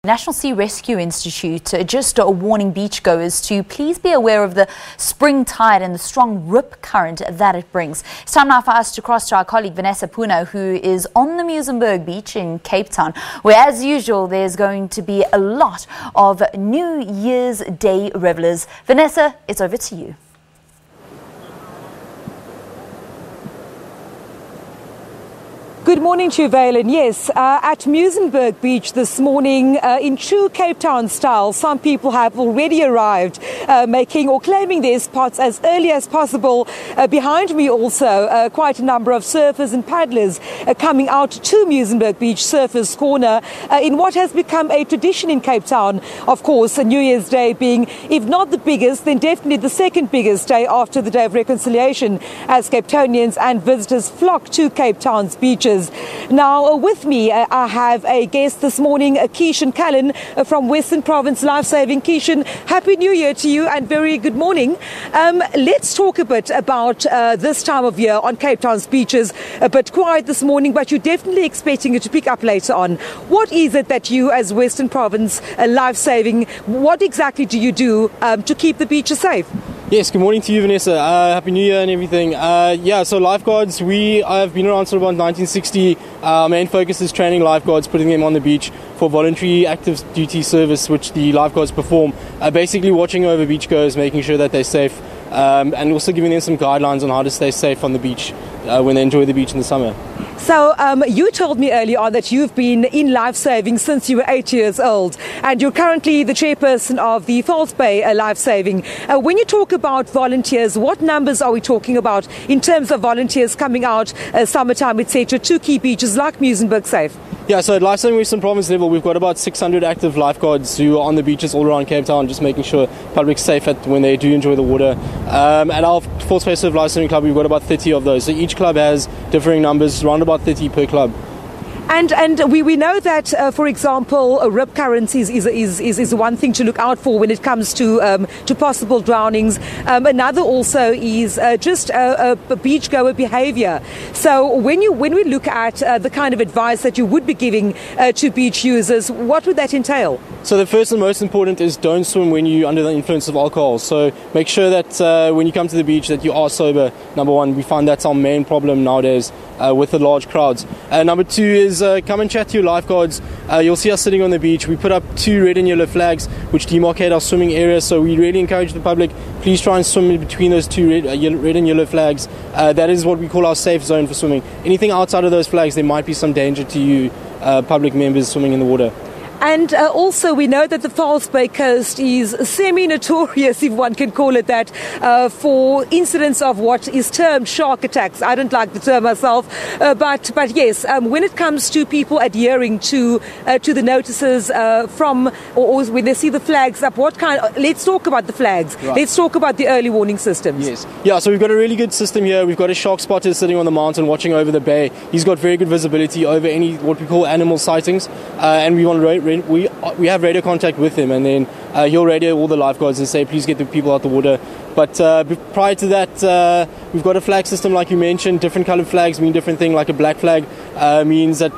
National Sea Rescue Institute just warning beachgoers to please be aware of the spring tide and the strong rip current that it brings. It's time now for us to cross to our colleague VANESSA POONAH, who is on the MUIZENBERG Beach in Cape Town, where as usual there's going to be a lot of New Year's Day revelers. VANESSA, it's over to you. Good morning to you, Valen. Yes, at MUIZENBERG Beach this morning, in true Cape Town style, some people have already arrived, making or claiming their spots as early as possible. Behind me also, quite a number of surfers and paddlers coming out to MUIZENBERG Beach Surfers Corner in what has become a tradition in Cape Town. Of course, New Year's Day being, if not the biggest, then definitely the second biggest day after the Day of Reconciliation, as Cape Townians and visitors flock to Cape Town's beaches. Now, with me, I have a guest this morning, Keishan Callan from Western Province Lifesaving. Keishan, Happy New Year to you and very good morning. Let's talk a bit about this time of year on Cape Town's beaches. A bit quiet this morning, but you're definitely expecting it to pick up later on. What is it that you, as Western Province Lifesaving, what exactly do you do to keep the beaches safe? Yes, good morning to you, Vanessa. Happy New Year and everything. Yeah, so lifeguards, I've been around since about 1960. Our main focus is training lifeguards, putting them on the beach for voluntary active duty service, which the lifeguards perform. Basically watching over beachgoers, making sure that they're safe, and also giving them some guidelines on how to stay safe on the beach when they enjoy the beach in the summer. So you told me earlier on that you've been in lifesaving since you were 8 years old, and you're currently the chairperson of the False Bay Lifesaving. When you talk about volunteers, what numbers are we talking about in terms of volunteers coming out summertime, etc., to keep beaches like MUIZENBERG safe? Yeah, so at Lifesaving Western Province level, we've got about 600 active lifeguards who are on the beaches all around Cape Town, just making sure public's safe when they do enjoy the water. At our False Bay Surf Lifesaving Club, we've got about 30 of those. So each club has differing numbers, around about 30 per club. And we know that, for example, rip currents is one thing to look out for when it comes to possible drownings. Another also is just beachgoer behaviour. So when we look at the kind of advice that you would be giving to beach users, what would that entail? So the first and most important is don't swim when you're under the influence of alcohol. So make sure that when you come to the beach that you are sober. Number one, we find that's our main problem nowadays with the large crowds. Number two is come and chat to your lifeguards. You'll see us sitting on the beach. We put up 2 red and yellow flags which demarcate our swimming area. So we really encourage the public, please try and swim in between those 2 red and yellow flags. That is what we call our safe zone for swimming. Anything outside of those flags, there might be some danger to you public members swimming in the water. And also we know that the False Bay coast is semi-notorious, if one can call it that, for incidents of what is termed shark attacks. I don't like the term myself, but yes, when it comes to people adhering to the notices from, or when they see the flags up, let's talk about the flags. Right. Let's talk about the early warning systems. Yes. Yeah, so we've got a really good system here. We've got a shark spotter sitting on the mountain watching over the bay. He's got very good visibility over any what we call animal sightings, and we have radio contact with him, and then he'll radio all the lifeguards and say please get the people out the water. But prior to that, we've got a flag system like you mentioned. Different coloured flags mean different things. Like a black flag means that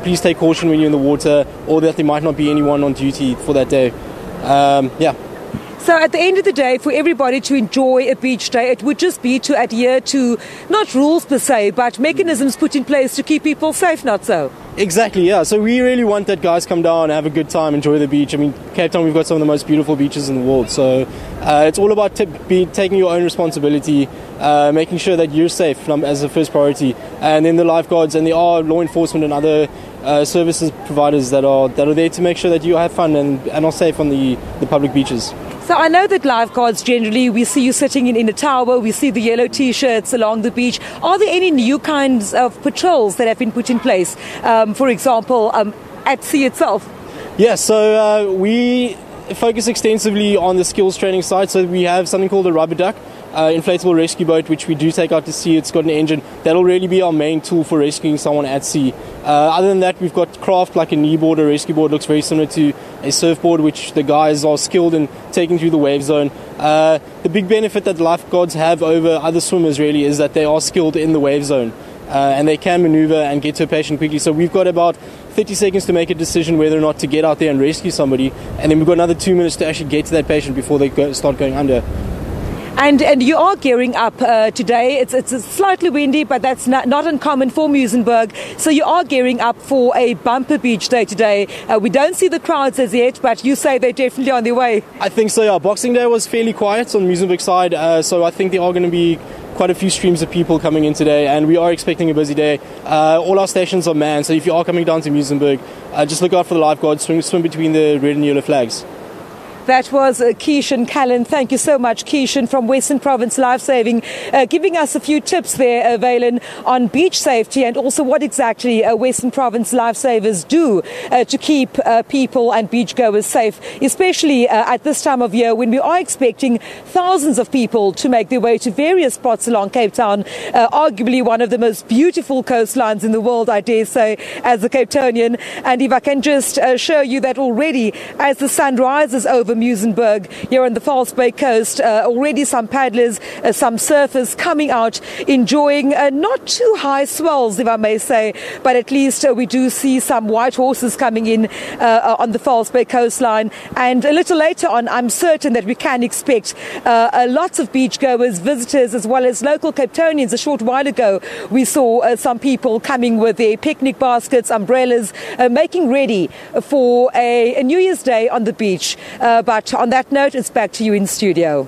please take caution when you're in the water, or that there might not be anyone on duty for that day. Yeah. So at the end of the day, for everybody to enjoy a beach day, it would just be to adhere to, not rules per se, but mechanisms put in place to keep people safe, not so? Exactly, yeah. So we really want that guys come down, have a good time, enjoy the beach. I mean, Cape Town, we've got some of the most beautiful beaches in the world. So it's all about taking your own responsibility, making sure that you're safe as the first priority. And then the lifeguards, and there are law enforcement and other services providers that are there to make sure that you have fun and are safe on the public beaches. So I know that lifeguards generally, we see you sitting in a tower, we see the yellow T-shirts along the beach. Are there any new kinds of patrols that have been put in place, for example, at sea itself? Yeah, so we focus extensively on the skills training side. So we have something called a rubber duck, inflatable rescue boat, which we do take out to sea. It's got an engine. That'll really be our main tool for rescuing someone at sea. Other than that, we've got craft like a kneeboard or rescue board. Looks very similar to a surfboard, which the guys are skilled in taking through the wave zone. The big benefit that lifeguards have over other swimmers really is that they are skilled in the wave zone. And they can maneuver and get to a patient quickly. So we've got about 30 seconds to make a decision whether or not to get out there and rescue somebody, and then we've got another 2 minutes to actually get to that patient before they start going under. And you are gearing up today. It's slightly windy, but that's not uncommon for Muizenberg. So you are gearing up for a bumper beach day today. We don't see the crowds as yet, but you say they're definitely on their way. I think so, yeah. Boxing Day was fairly quiet on Muizenberg side, so I think there are going to be quite a few streams of people coming in today, and we are expecting a busy day. All our stations are manned, so if you are coming down to Muizenberg, just look out for the lifeguards, swim between the red and yellow flags. That was Keishan Callan. Thank you so much, Keishan, from Western Province Lifesaving, giving us a few tips there, Valen, on beach safety and also what exactly Western Province Lifesavers do to keep people and beachgoers safe, especially at this time of year when we are expecting thousands of people to make their way to various spots along Cape Town, arguably one of the most beautiful coastlines in the world, I dare say, as a Cape Townian. And if I can just show you that already as the sun rises over Muizenberg here on the False Bay coast, already some paddlers, some surfers coming out enjoying not too high swells, if I may say, but at least we do see some white horses coming in on the False Bay coastline. And a little later on, I'm certain that we can expect lots of beachgoers, visitors, as well as local Cape Townians. A short while ago, we saw some people coming with their picnic baskets, umbrellas, making ready for a New Year's Day on the beach. But on that note, it's back to you in studio.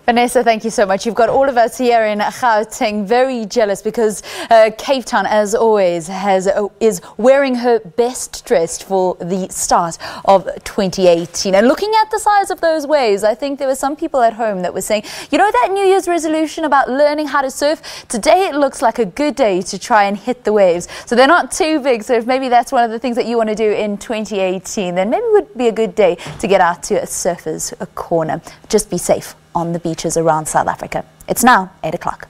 Vanessa, thank you so much. You've got all of us here in Gauteng very jealous because Cape Town, as always, is wearing her best dressed for the start of 2018. And looking at the size of those waves, I think there were some people at home that were saying, you know, that New Year's resolution about learning how to surf, today it looks like a good day to try and hit the waves. So they're not too big. So if maybe that's one of the things that you want to do in 2018, then maybe it would be a good day to get out to a surfer's corner. Just be safe on the beaches around South Africa. It's now 8 o'clock.